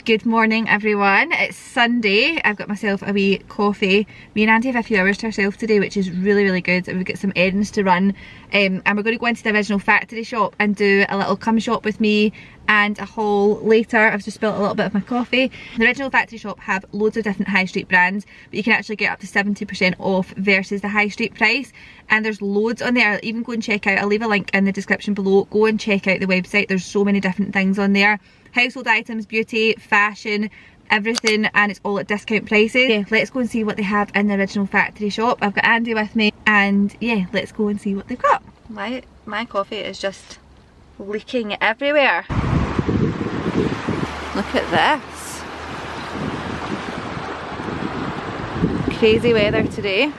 Good morning everyone, it's Sunday. I've got myself a wee coffee. Me and Auntie have a few hours to ourselves today, which is really good. We've got some errands to run and we're going to go into the original factory shop and do a little come shop with me and a haul later. I've just spilled a little bit of my coffee. The original factory shop have loads of different high street brands, but you can actually get up to 70% off versus the high street price, and there's loads on there. Even go and check out, I'll leave a link in the description below. Go and check out the website, there's so many different things on there. Household items, beauty, fashion, everything, and it's all at discount prices. Yeah, let's go and see what they have in the original factory shop. I've got Andy with me and yeah, let's go and see what they've got. My coffee is just leaking everywhere. Look at this. Crazy weather today.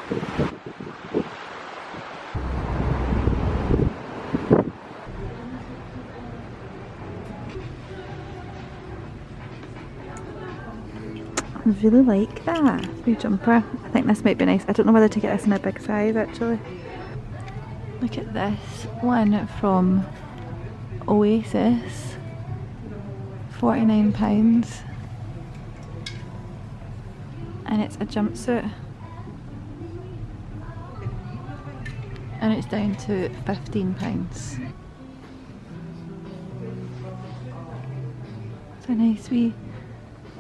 I really like that wee jumper. I think this might be nice. I don't know whether to get this in a big size actually. Look at this one from Oasis, £49, and it's a jumpsuit, and it's down to £15. It's a nice wee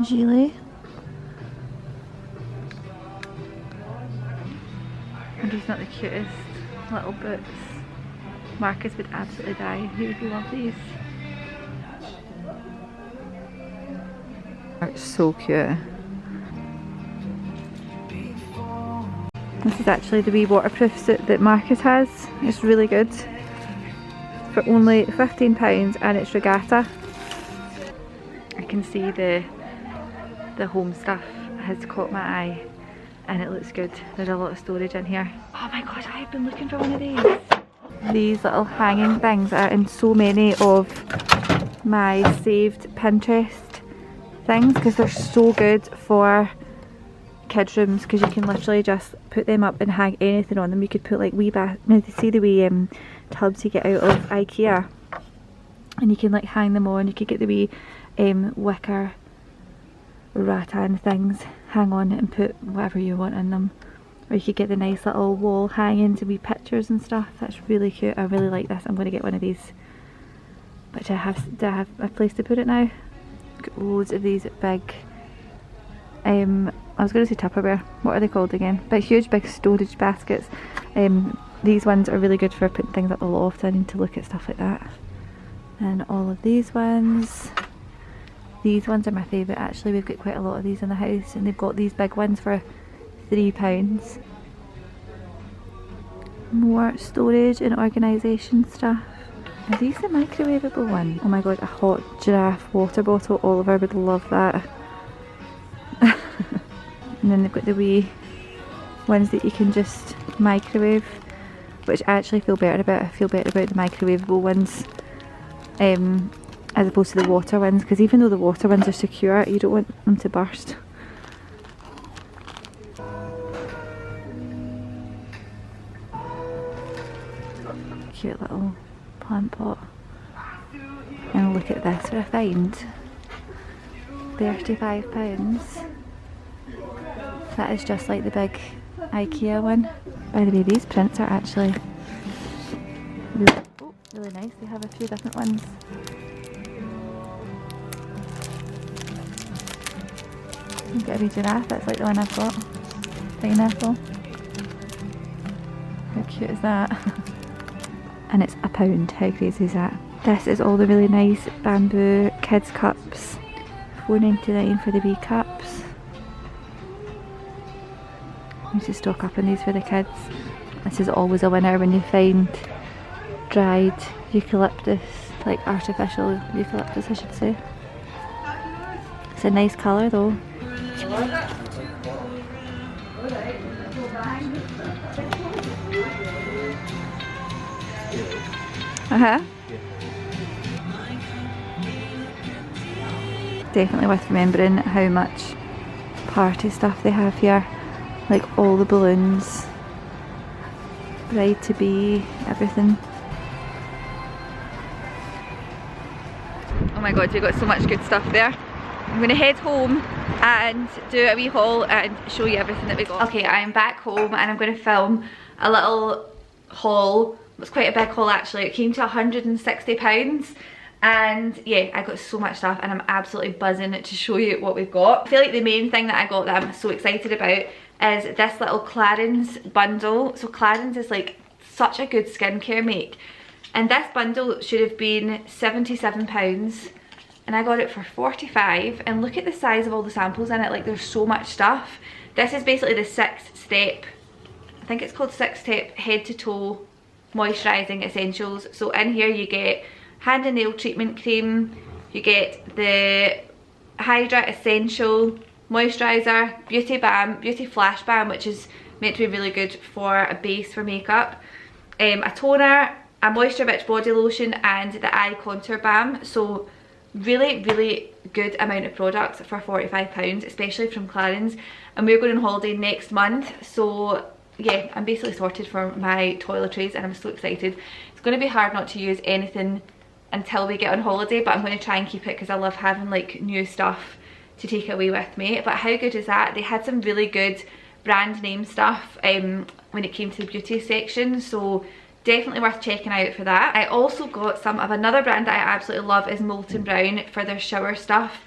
gilet. And these not the cutest little boots. Marcus would absolutely die. He would love these. It's so cute. This is actually the wee waterproof suit that Marcus has. It's really good. For only £15 and it's regatta. I can see the home stuff has caught my eye. And it looks good. There's a lot of storage in here. Oh my god, I've been looking for one of these. These little hanging things are in so many of my saved Pinterest things because they're so good for kids' rooms, because you can literally just put them up and hang anything on them. You could put like wee see the wee tubs you get out of IKEA, and you can like hang them on. You could get the wee wicker rattan things, hang on and put whatever you want in them, or you could get the nice little wall hangings and wee pictures and stuff. That's really cute. I really like this. I'm going to get one of these, but do I have a place to put it now? Got loads of these big I was going to say Tupperware, what are they called again, but huge big storage baskets. These ones are really good for putting things up the loft. I need to look at stuff like that. And all of these ones are my favourite actually. We've got quite a lot of these in the house, and they've got these big ones for £3. More storage and organisation stuff. Are these the microwavable one? Oh my god, a hot giraffe water bottle. Oliver would love that. And then they've got the wee ones that you can just microwave, which I actually feel better about. I feel better about the microwavable ones as opposed to the water ones, because even though the water ones are secure, you don't want them to burst. Cute little plant pot. And look at this for a find. £35. That is just like the big IKEA one. By the way, these prints are actually really nice. They have a few different ones. You've got a wee giraffe, that's like the one I've got. Pineapple. How cute is that? And it's £1. How crazy is that? This is all the really nice bamboo kids cups. £4.99 for the wee cups. I need to stock up on these for the kids. This is always a winner when you find dried eucalyptus, like artificial eucalyptus I should say. It's a nice colour though. Definitely worth remembering how much party stuff they have here. Like all the balloons, bride to be, everything. Oh my god, we've got so much good stuff there. I'm gonna head home and do a wee haul and show you everything that we got. Okay, I'm back home and I'm gonna film a little haul. It was quite a big haul actually. It came to £160 and yeah, I got so much stuff and I'm absolutely buzzing to show you what we've got. I feel like the main thing that I got that I'm so excited about is this little Clarins bundle. So Clarins is like such a good skincare make, and this bundle should have been £77 and I got it for 45, and look at the size of all the samples in it. Like, there's so much stuff. This is basically the 6-step, I think it's called 6-step head to toe moisturizing essentials. So in here you get hand and nail treatment cream, you get the Hydra Essential Moisturizer, Beauty Balm, Beauty Flash Balm, which is meant to be really good for a base for makeup, a toner, a Moisture Rich body lotion, and the eye contour balm. So really good amount of products for £45, especially from Clarins. And we're going on holiday next month, so yeah, I'm basically sorted for my toiletries and I'm so excited. It's going to be hard not to use anything until we get on holiday, but I'm going to try and keep it because I love having like new stuff to take away with me. But how good is that? They had some really good brand name stuff when it came to the beauty section, so definitely worth checking out for that. I also got some of another brand that I absolutely love, is Molton Brown, for their shower stuff.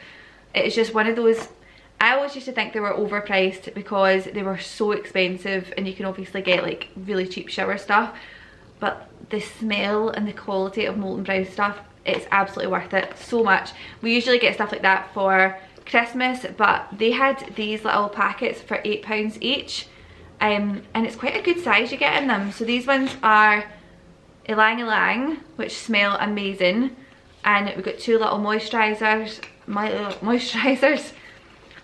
It's just one of those, I always used to think they were overpriced because they were so expensive and you can obviously get like really cheap shower stuff, but the smell and the quality of Molton Brown stuff, it's absolutely worth it so much. We usually get stuff like that for Christmas, but they had these little packets for £8 each, and it's quite a good size you get in them. So these ones are Ylang Ylang, which smell amazing, and we've got two little moisturizers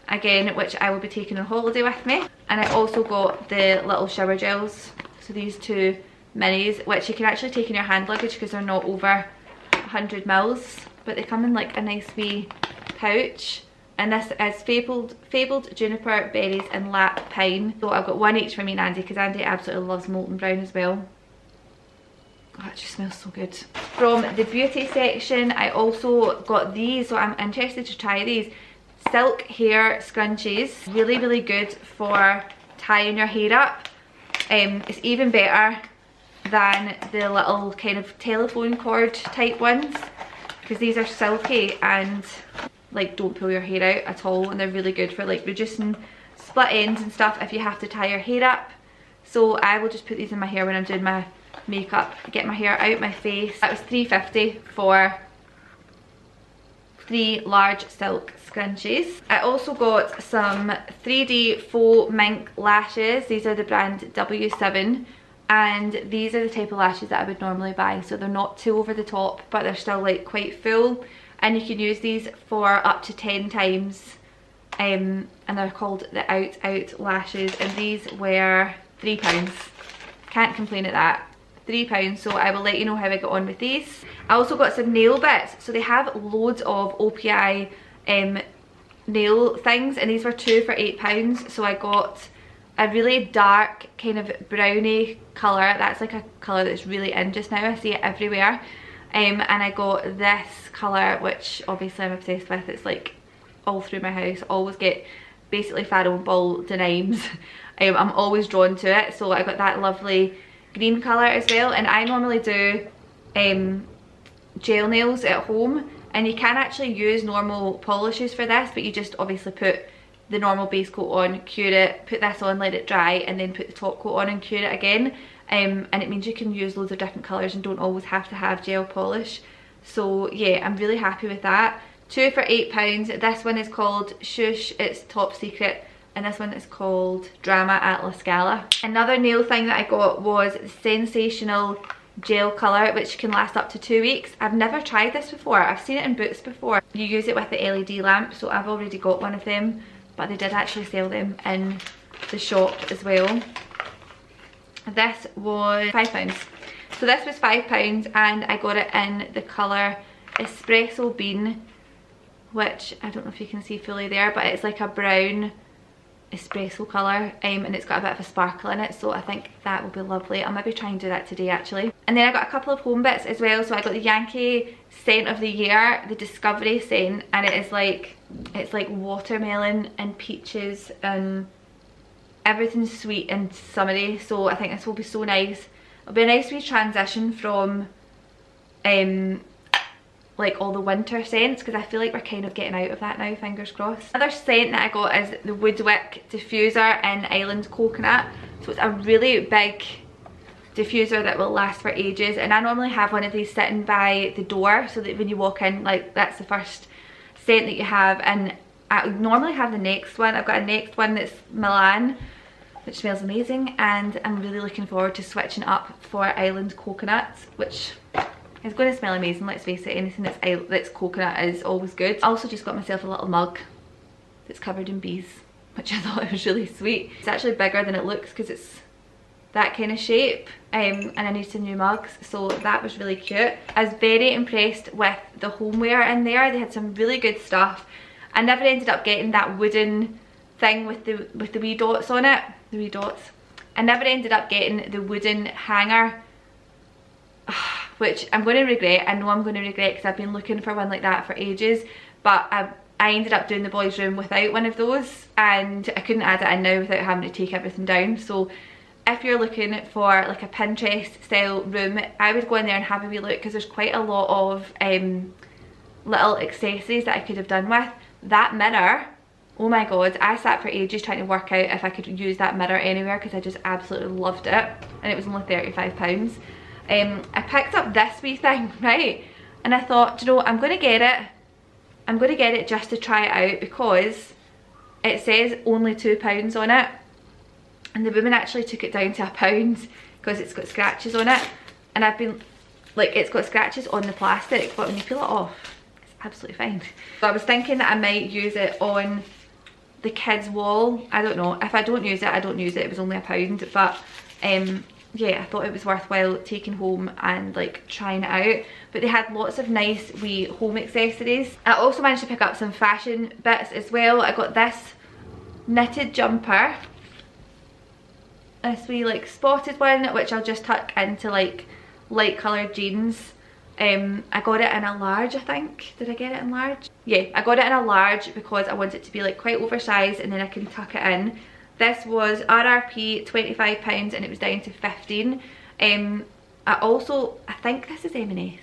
again, which I will be taking on holiday with me. And I also got the little shower gels, so these two minis, which you can actually take in your hand luggage because they're not over 100 mils, but they come in like a nice wee pouch. And this is fabled juniper berries and lap pine. So I've got one each for me and Andy because Andy absolutely loves Molton Brown as well. Oh, it just smells so good. From the beauty section, I also got these, so I'm interested to try these. Silk hair scrunchies. Really good for tying your hair up. It's even better than the little kind of telephone cord type ones because these are silky and like don't pull your hair out at all, and they're really good for like reducing split ends and stuff if you have to tie your hair up. So I will just put these in my hair when I'm doing my makeup, get my hair out my face. That was £3.50 for 3 large silk scrunchies. I also got some 3D faux mink lashes. These are the brand W7, and these are the type of lashes that I would normally buy, so they're not too over the top but they're still like quite full, and you can use these for up to 10 times, and they're called the Out lashes, and these were £3. Can't complain at that. £3, so I will let you know how I got on with these. I also got some nail bits, so they have loads of O.P.I nail things, and these were 2 for £8. So I got a really dark kind of brownie colour. That's like a colour that's really in just now, I see it everywhere. And I got this colour, which obviously I'm obsessed with. It's like all through my house. I always get basically Pharaoh and Ball denimes. I'm always drawn to it, so I got that lovely green colour as well. And I normally do gel nails at home, and you can actually use normal polishes for this, but you just obviously put the normal base coat on, cure it, put this on, let it dry, and then put the top coat on and cure it again. And it means you can use loads of different colours and don't always have to have gel polish. So yeah, I'm really happy with that. 2 for £8. This one is called Shush, it's Top Secret, and this one is called Drama at La Scala. Another nail thing that I got was Sensational Gel Colour, which can last up to 2 weeks. I've never tried this before. I've seen it in Boots before. You use it with the LED lamp, so I've already got one of them, but they did actually sell them in the shop as well. This was £5. So this was £5, and I got it in the colour Espresso Bean, which I don't know if you can see fully there, but it's like a brown espresso colour, and it's got a bit of a sparkle in it, so I think that will be lovely. I'll maybe try and do that today actually. And then I got a couple of home bits as well. So I got the Yankee scent of the year, the Discovery scent, and it's like watermelon and peaches and everything's sweet and summery, so I think this will be so nice. It'll be a nice wee transition from like all the winter scents, because I feel like we're kind of getting out of that now, fingers crossed. Another scent that I got is the Woodwick diffuser in Island Coconut. So it's a really big diffuser that will last for ages, and I normally have one of these sitting by the door so that when you walk in, like, that's the first scent that you have. And I normally have the next one. I've got a next one that's Milan, which smells amazing, and I'm really looking forward to switching up for Island Coconut, which is going to smell amazing. Let's face it, anything that's coconut is always good. I also just got myself a little mug that's covered in bees, which I thought was really sweet. It's actually bigger than it looks because it's that kind of shape, and I need some new mugs, so that was really cute. I was very impressed with the homeware in there. They had some really good stuff. I never ended up getting that wooden thing with the wee dots on it, the wee dots. I never ended up getting the wooden hanger, which I'm going to regret. I know I'm going to regret because I've been looking for one like that for ages, but I ended up doing the boys' room without one of those, and I couldn't add it in now without having to take everything down. So if you're looking for like a Pinterest style room, I would go in there and have a wee look, because there's quite a lot of little accessories that I could have done with. That mirror, oh my god, I sat for ages trying to work out if I could use that mirror anywhere, because I just absolutely loved it, and it was only £35. I picked up this wee thing, right, and I thought, you know, I'm going to get it just to try it out, because it says only £2 on it, and the woman actually took it down to £1 because it's got scratches on it, and I've been like, it's got scratches on the plastic, but when you peel it off, it's absolutely fine. So I was thinking that I might use it on the kids' wall. I don't know, if I don't use it, I don't use it. It was only £1, but yeah, I thought it was worthwhile taking home and like trying it out. But they had lots of nice wee home accessories. I also managed to pick up some fashion bits as well. I got this knitted jumper, this wee like spotted one, which I'll just tuck into like light coloured jeans. I got it in a large, I think. Did I get it in large? Yeah, I got it in a large because I want it to be like quite oversized, and then I can tuck it in. This was RRP £25 and it was down to 15. I think this is M&S.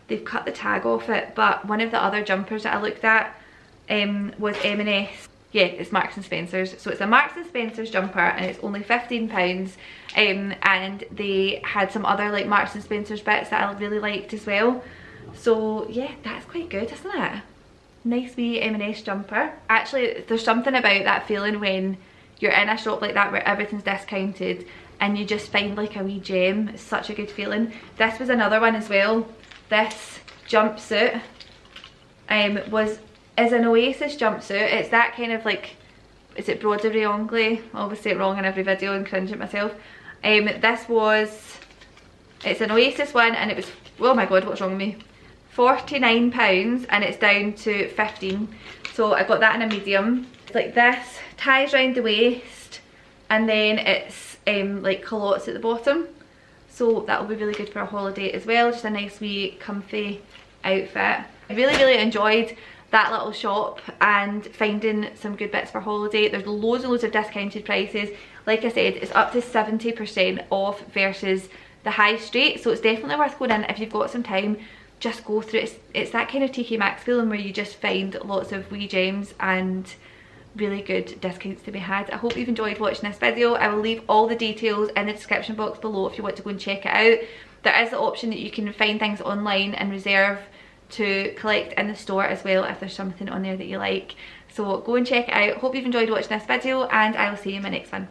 They've cut the tag off it, but one of the other jumpers that I looked at was M&S. Yeah, it's Marks and Spencer's. So it's a Marks and Spencer's jumper and it's only £15. And they had some other like Marks and Spencer's bits that I really liked as well. So yeah, that's quite good, isn't it? Nice wee M&S jumper. Actually, there's something about that feeling when you're in a shop like that where everything's discounted and you just find like a wee gem. It's such a good feeling. This was another one as well. This jumpsuit is an Oasis jumpsuit. It's that kind of like, is it broderie anglais? I always say it wrong in every video and cringe at myself. It's an Oasis one and it was, oh my god, what's wrong with me? £49 and it's down to 15. So I got that in a medium. It's like this, ties around the waist, and then it's like culottes at the bottom. So that will be really good for a holiday as well. Just a nice wee comfy outfit. I really enjoyed that little shop and finding some good bits for holiday. There's loads and loads of discounted prices. Like I said, it's up to 70% off versus the high street. So it's definitely worth going in if you've got some time. Just go through it. It's that kind of TK Maxx feeling where you just find lots of wee gems and really good discounts to be had. I hope you've enjoyed watching this video. I will leave all the details in the description box below if you want to go and check it out. There is the option that you can find things online and reserve to collect in the store as well if there's something on there that you like. So go and check it out. Hope you've enjoyed watching this video and I will see you in my next one.